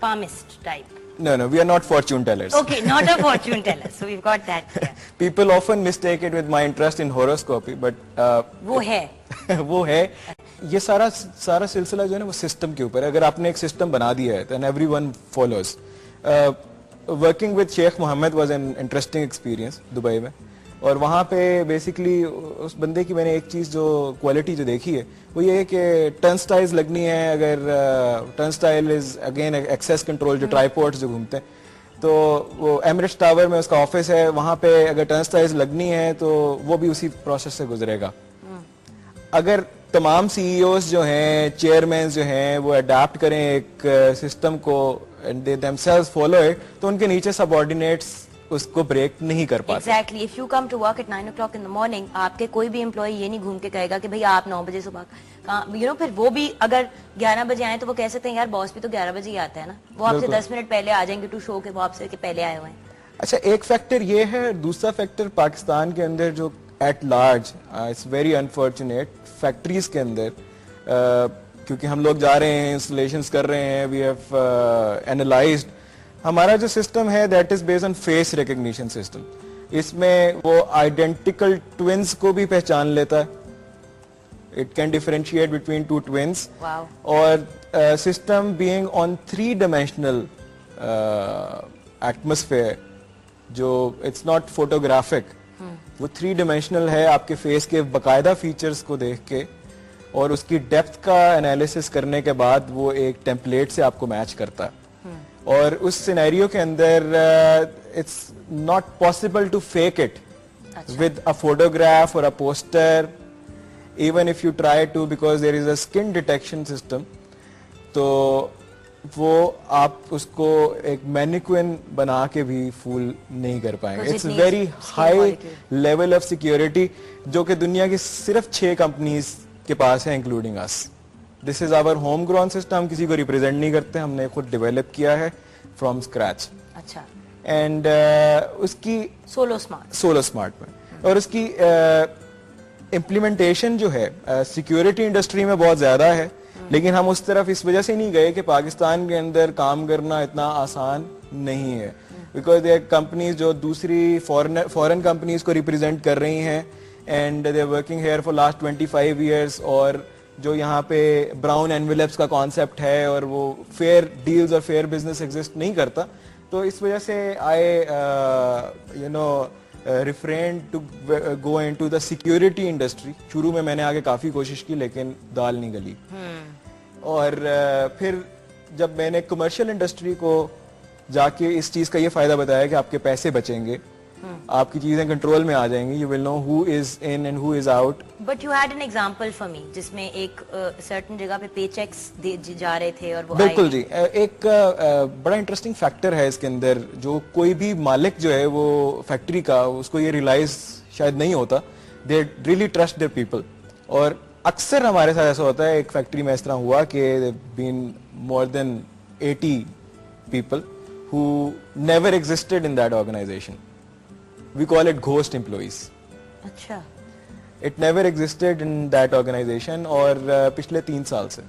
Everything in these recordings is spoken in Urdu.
palmist type. No, we are not fortune tellers. Okay, not a fortune teller. So we've got that clear. People often mistake it with my interest in horoscopy, but وہ ہے. وہ ہے یہ سارا سلسلہ جو ہے نا وہ سسٹم کے اوپر ہے. اگر آپ نے ایک سسٹم بنا دیا ہے then everyone follows. Working with Sheikh Mohammed was an interesting experience Dubai میں, اور وہاں پہ بیسکلی اس بندے کی میں نے ایک چیز جو کوالٹی جو دیکھی ہے وہ یہ ہے کہ ٹرن سٹائلز لگنی ہے. اگر turn style is again access control جو ٹرائیپوڈز جو گھومتے ہیں, تو وہ ایمریٹس ٹاور میں اس کا آفس ہے, وہاں پہ اگر ٹرن سٹائلز لگنی ہے تو وہ بھی اسی پروسیس سے گزرے گا. اگر تمام سی ای اوز جو ہیں, چیئرمینز جو ہیں وہ اڈاپٹ کریں ایک سسٹم کو and they themselves follow it, تو ان کے نیچے سب آرڈینیٹس اس کو بریک نہیں کر پاتے. Exactly. If you come to work at 9 o'clock in the morning, آپ کے کوئی بھی امپلائی یہ نہیں گھوم کے کہے گا کہ بھئی آپ 9 بجے صبح پھر وہ بھی اگر 11 بجے آئیں تو وہ کہہ سکتے ہیں یار باس بھی تو 11 بجے ہی آتا ہے نا, وہ آپ سے 10 منٹ پہلے آ جائیں گے ٹو شو کہ وہ آپ سے پہلے آئے ہوئے ہیں. اچھا, ایک فیکٹر یہ ہے. دوسرا فیکٹر پاکستان کے اندر جو at large it's very unfortunate factories کے اندر, کیونکہ ہم لوگ جا رہے ہیں, انسٹالیشنز کر رہے ہیں, وی ہیو اینالائزڈ, ہمارا جو سسٹم ہے that is based on face recognition system. اس میں وہ آئیڈینٹیکل ٹوینز کو بھی پہچان لیتا ہے. It can differentiate between two twins. اور system being on 3 dimensional atmosphere, جو اٹس ناٹ فوٹوگرافک, وہ 3 ڈائمینشنل ہے. آپ کے فیس کے باقاعدہ فیچرز کو دیکھ کے اور اس کی ڈیپتھ کا انالیسس کرنے کے بعد وہ ایک ٹیمپلیٹ سے آپ کو میچ کرتا ہے. اور اس سینیریو کے اندر it's not possible to fake it with a photograph اور a poster, even if you try to, because there is a skin detection system. تو وہ آپ اس کو ایک مینیکوئن بنا کے بھی فول نہیں کر پائیں گے. It's very high level of security, جو کہ دنیا کی صرف 6 کمپنیز کے پاس ہے, انکلوڈنگ اس. دس از آور ہوم گراؤنڈ سسٹم. ہم کسی کو ریپرزینٹ نہیں کرتے, ہم نے خود ڈیولپ کیا ہے فرام اسکریچ. اچھا. اینڈ اس کی سولو اسمارٹ میں, اور اس کی امپلیمنٹیشن جو ہے سیکیورٹی انڈسٹری میں بہت زیادہ ہے, لیکن ہم اس طرف اس وجہ سے نہیں گئے کہ پاکستان کے اندر کام کرنا اتنا آسان نہیں ہے. بیکاز دے کمپنیز جو دوسری فورن کمپنیز کو ریپرزینٹ کر رہی ہیں, and they are working here for last 25 years, اور جو یہاں پہ براؤن اینویلپس کا کانسیپٹ ہے اور وہ فیئر ڈیلز اور فیئر بزنس ایگزسٹ نہیں کرتا, تو اس وجہ سے I prefer to go into the security industry. شروع میں نے آگے کافی کوشش کی لیکن دال نہیں گلی. اور پھر جب میں نے کمرشل انڈسٹری کو جا کے اس چیز کا یہ فائدہ بتایا کہ آپ کے پیسے بچیں گے, آپ کی چیزیں کنٹرول میں آ جائیں گی, you will know who is in and who is out. But you had an example for me جس میں ایک سرٹن جگہ پہ پے چیکس جا رہے تھے, اور وہ بالکل جی. ایک بڑا انٹرسٹنگ فیکٹر ہے اس کے اندر, جو کوئی بھی مالک جو ہے وہ فیکٹری کا, اس کو یہ ریلائز شاید نہیں ہوتا. They really trust their people. اور اکثر ہمارے ساتھ ایسا ہوتا ہے, ایک فیکٹری میں اس طرح ہوا کہ بین مور دین 80 people who never existed in that organization. We call it ghost employees. اچھا. It never existed in that organization. اور پچھلے 3 سال سے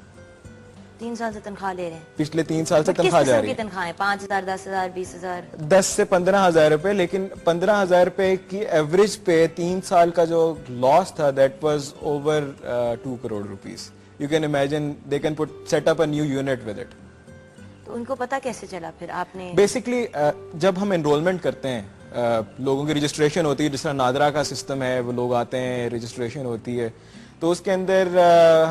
3 سال سے تنخواہ لے رہے ہیں. پچھلے 3 سال سے تنخواہ جا رہی ہے. کس قسم کی تنخواہیں؟ 5,000 10,000 20,000 10 سے 15,000 روپے. لیکن 15,000 روپے کی ایوریج پہ 3 سال کا جو لاس تھا that was over 2 crore rupees. You can imagine they can set up a new unit with it. تو ان کو پتا کیسے چلا پھر آپ نے؟ بیسکلی جب ہم انرولمنٹ کرتے ہیں, لوگوں کی رجسٹریشن ہوتی ہے, جس طرح نادرا کا سسٹم ہے, وہ لوگ آتے ہیں, رجسٹریشن ہوتی ہے, تو اس کے اندر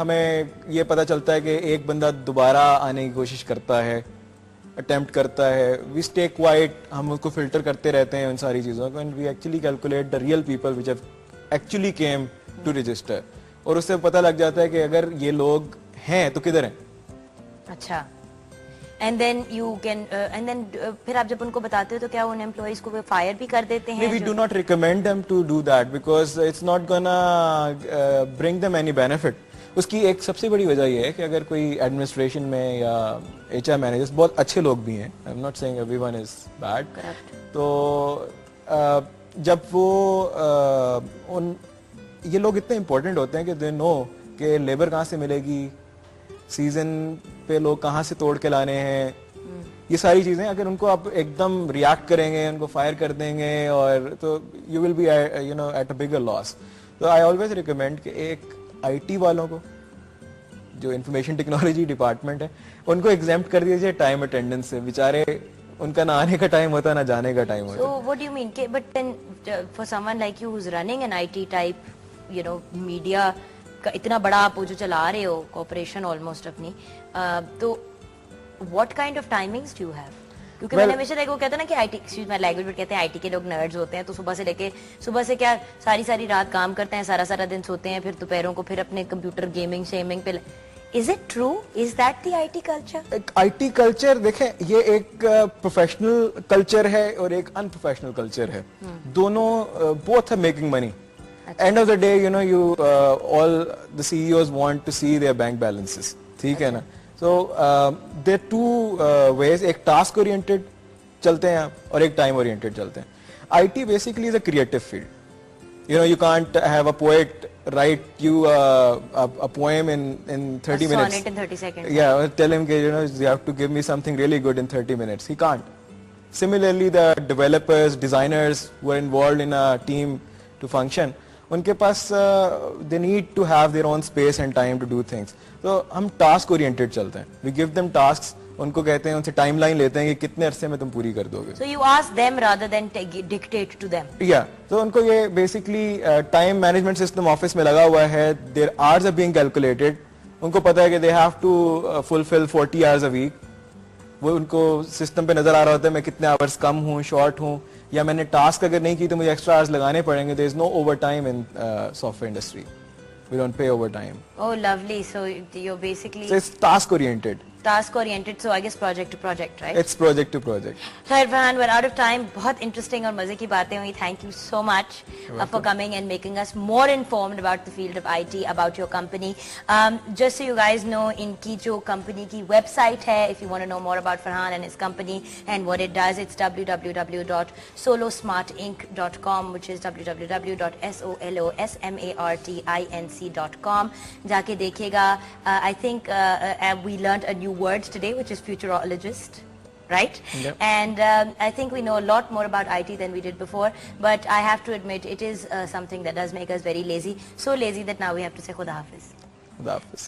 ہمیں یہ پتہ چلتا ہے کہ ایک بندہ دوبارہ آنے کی کوشش کرتا ہے, اٹیمپٹ کرتا ہے. وی اسٹے کوائٹ, ہم اس کو فلٹر کرتے رہتے ہیں ان ساری چیزوں کو, and we actually calculate the real people which have actually came to register. اور اس سے پتہ لگ جاتا ہے کہ اگر یہ لوگ ہیں تو کدھر ہیں. اچھا. And then you can and then پھر آپ جب ان کو بتاتے ہو تو کیا ان امپلائیز کو فائر بھی کر دیتے ہیں؟ We do not recommend them to do that because it's not gonna bring them any benefit. اس کی ایک سب سے بڑی وجہ یہ ہے کہ اگر کوئی ایڈمنسٹریشن میں یا ایچ آر مینیجرز, بہت اچھے لوگ بھی ہیں, I am not seeing every one is bad, تو جب وہ یہ لوگ اتنے امپورٹنٹ ہوتے ہیں کہ دے نو کہ لیبر کہاں سے ملے گی, سیزن پہ لوگ کہاں سے توڑ کے لانے ہیں, یہ ساری چیزیں اگر ان کو آپ ایک دم ریئیکٹ کریں گے, ان کو فائر کر دیں گے, اور تو you will be you know at a bigger loss. تو آئی آلویز ریکمینڈ کہ ایک آئی ٹی والوں کو, جو انفارمیشن ٹیکنالوجی ڈپارٹمنٹ ہے, ان کو ایگزیمپٹ کر دیجیے ٹائم اٹینڈنس سے. بیچارے ان کا نہ آنے کا ٹائم ہوتا ہے نہ جانے کا ٹائم ہوتا ہے. So what do you mean? But then for someone like you who's running an IT type, you know, media کا اتنا بڑا آپ جو چلا رہے ہو کارپوریشن آلموسٹ اپنی, تو what kind of timings do you have? کیونکہ میں نے ہمیشہ دیکھا, وہ کہتے ہیں نا کہ I T, excuse my language, but کہتے ہیں آئی ٹی کے لوگ نرڈز ہوتے ہیں, تو صبح سے لے کے صبح سے کیا ساری رات کام کرتے ہیں, سارا دن سوتے ہیں, پھر دوپہروں کو پھر اپنے کمپیوٹر گیمنگ شیمنگ پہ. Is it true? Is that the IT culture? I T culture دیکھیں, یہ ایک پروفیشنل کلچر ہے اور ایک ان پروفیشنل کلچر ہے. دونوں both are making money. End of the day, you know, all the CEOs want to see their bank balances. ٹھیک ہے نا. So there are two ways. ایک ٹاسک اورینٹیڈ چلتے ہیں اور ایک ٹائم اورینٹیڈ چلتے ہیں. IT basically is a creative field. You know, you can't have a poet write you a poem in 30 minutes. Sonnet in 30 seconds. Yeah, tell him, you know, you have to give me something really good in 30 minutes. He can't. Similarly, the developers, designers who are involved in a team to function, ان کے پاس they need to have their own space and time to do things. تو ہم ٹاسک اورینٹیڈ چلتے ہیں. We give them tasks. ان کو کہتے ہیں, ان سے ٹائم لائن لیتے ہیں کہ کتنے عرصے میں تم پوری کر دو گے. So you ask them rather than dictate to them. Yeah. تو ان کو یہ basically time management system office میں لگا ہوا ہے. Their hours are being calculated. ان کو پتا ہے کہ they have to fulfill 40 hours a week. وہ ان کو سسٹم پہ نظر آ رہا ہوتا ہے میں کتنے آورس کم ہوں, شارٹ ہوں, یا میں نے ٹاسک اگر نہیں کی تو مجھے ایکسٹرا آورس لگانے پڑیں گے. there is no overtime in software industry. We don't pay overtime. Oh, lovely. So you're basically... So it's task oriented. Task oriented, so I guess project to project, right? It's project to project. So Irfan, we're out of time. بہت interesting اور مزے کی باتیں ہوئی. Thank you so much for coming and making us more informed about the field of IT, about your company. Just so you guys know, ان کی جو کمپنی کی ویب سائٹ ہے, if you want to know more about Farhan and his company and what it does, it's www.solosmartinc.com, which is www.solosmartinc.com. جا کے دیکھے گا. I think we learned a new word today, which is futurologist, right? Yep. And I think we know a lot more about IT than we did before, but I have to admit it is something that does make us very lazy, so lazy that now we have to say Khuda Hafiz. Khuda Hafiz.